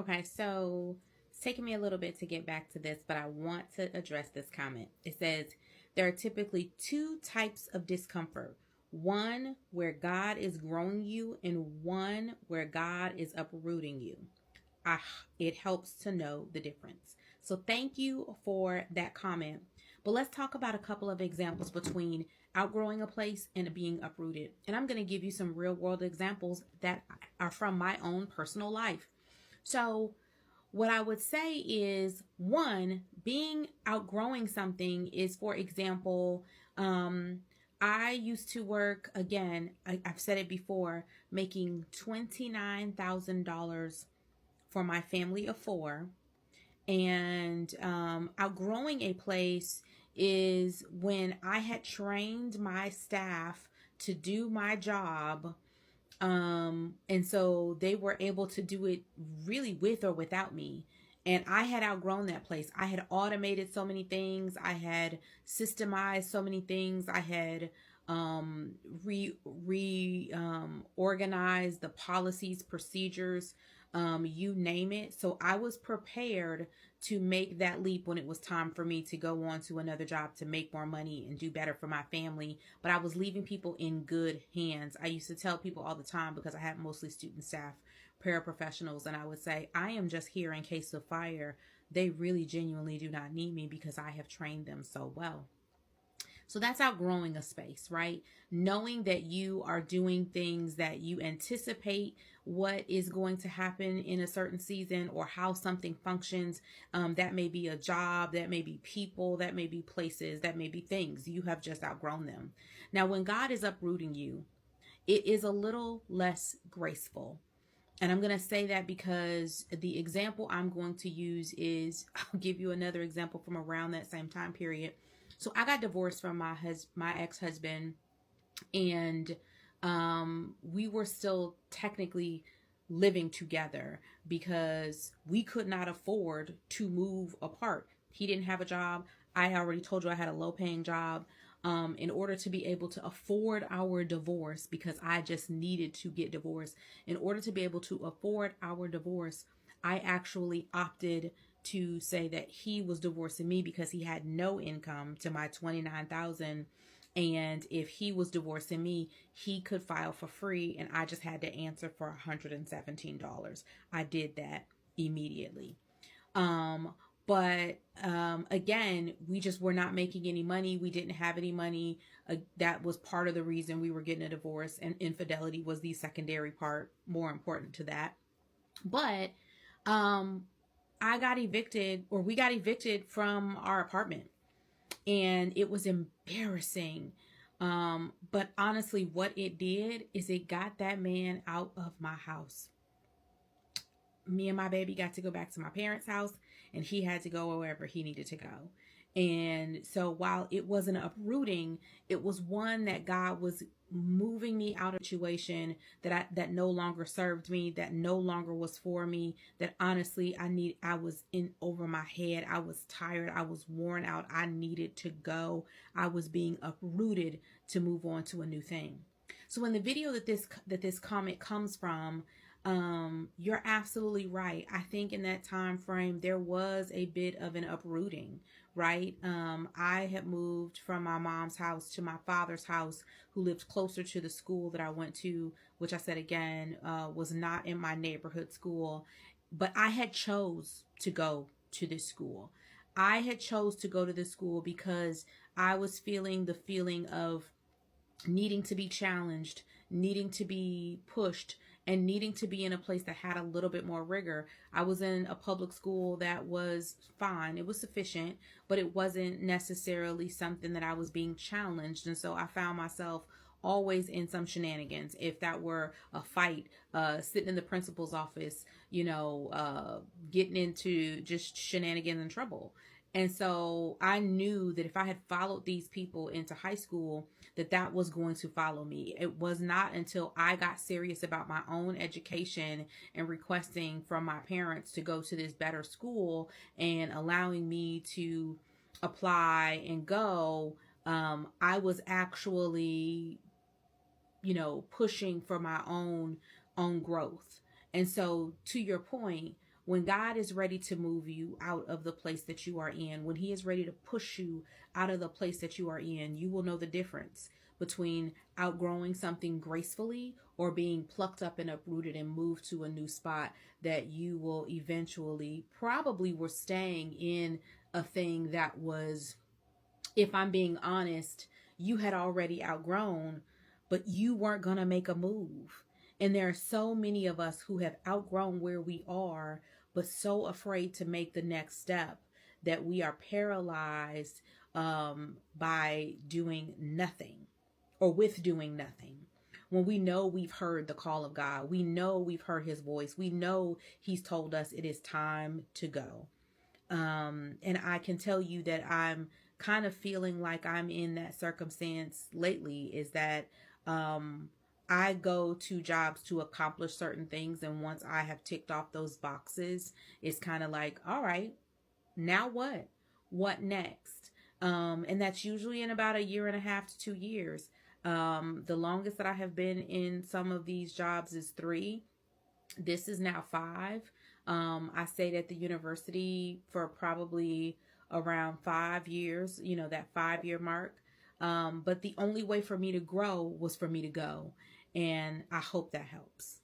Okay, so it's taking me a little bit to get back to this, but I want to address this comment. It says there are typically two types of discomfort. One where God is growing you, and one where God is uprooting you. I, it helps to know the difference. So thank you for that comment. But let's talk about a couple of examples between outgrowing a place and being uprooted. And I'm going to give you some real world examples that are from my own personal life. So what I would say is, one, being outgrowing something is, for example, I used to work, again, I've said it before, making $29,000 for my family of four. And outgrowing a place is when I had trained my staff to do my job. And so they were able to do it really with or without me. And I had outgrown that place. I had automated so many things. I had systemized so many things. I had organized the policies, procedures, you name it. So I was prepared to make that leap when it was time for me to go on to another job to make more money and do better for my family. But I was leaving people in good hands. I used to tell people all the time, because I had mostly student staff, paraprofessionals, and I would say, I am just here in case of fire. They really genuinely do not need me because I have trained them so well. So that's outgrowing a space, right? Knowing that you are doing things that you anticipate what is going to happen in a certain season, or how something functions. That may be a job, that may be people, that may be places, that may be things. You have just outgrown them. Now, when God is uprooting you, it is a little less graceful. And I'm going to say that because the example I'm going to use is, I'll give you another example from around that same time period. So I got divorced from my ex-husband, and we were still technically living together because we could not afford to move apart. He didn't have a job. I already told you I had a low-paying job. In order to be able to afford our divorce, because I just needed to get divorced, in order to be able to afford our divorce, I actually opted to say that he was divorcing me because he had no income to my $29,000. And if he was divorcing me, he could file for free, and I just had to answer for $117. I did that immediately. But again, we just were not making any money. We didn't have any money. That was part of the reason we were getting a divorce, and infidelity was the secondary part, more important to that. But I got evicted, or we got evicted from our apartment, and it was embarrassing. But honestly, what it did is it got that man out of my house. Me and my baby got to go back to my parents' house, and he had to go wherever he needed to go. And so while it wasn't uprooting, it was one that God was moving me out of a situation that no longer served me, that no longer was for me, that honestly I was in over my head. I was tired. I was worn out. I needed to go. I was being uprooted to move on to a new thing. So in the video that this comment comes from, you're absolutely right. I think in that time frame, there was a bit of an uprooting, right? I had moved from my mom's house to my father's house, who lived closer to the school that I went to, which I said again, was not in my neighborhood school, but I had chose to go to this school. I had chose to go to this school because I was feeling the feeling of needing to be challenged, needing to be pushed, and needing to be in a place that had a little bit more rigor. I was in a public school that was fine. It was sufficient, but it wasn't necessarily something that I was being challenged. And so I found myself always in some shenanigans. If that were a fight, sitting in the principal's office, getting into just shenanigans and trouble. And so I knew that if I had followed these people into high school, that was going to follow me. It was not until I got serious about my own education and requesting from my parents to go to this better school and allowing me to apply and go, I was actually, pushing for my own growth. And so to your point, When God is ready to move you out of the place that you are in, when he is ready to push you out of the place that you are in, you will know the difference between outgrowing something gracefully or being plucked up and uprooted and moved to a new spot that you will eventually probably were staying in a thing that was, if I'm being honest, you had already outgrown, but you weren't going to make a move. And there are so many of us who have outgrown where we are, but so afraid to make the next step that we are paralyzed by doing nothing or with doing nothing. When we know we've heard the call of God, we know we've heard his voice, we know he's told us it is time to go. And I can tell you that I'm kind of feeling like I'm in that circumstance lately, is that I go to jobs to accomplish certain things. And once I have ticked off those boxes, it's kind of like, all right, now what? What next? And that's usually in about 1.5 to 2 years. The longest that I have been in some of these jobs is 3. This is now 5. I stayed at the university for probably around 5 years, that 5-year mark. But the only way for me to grow was for me to go. And I hope that helps.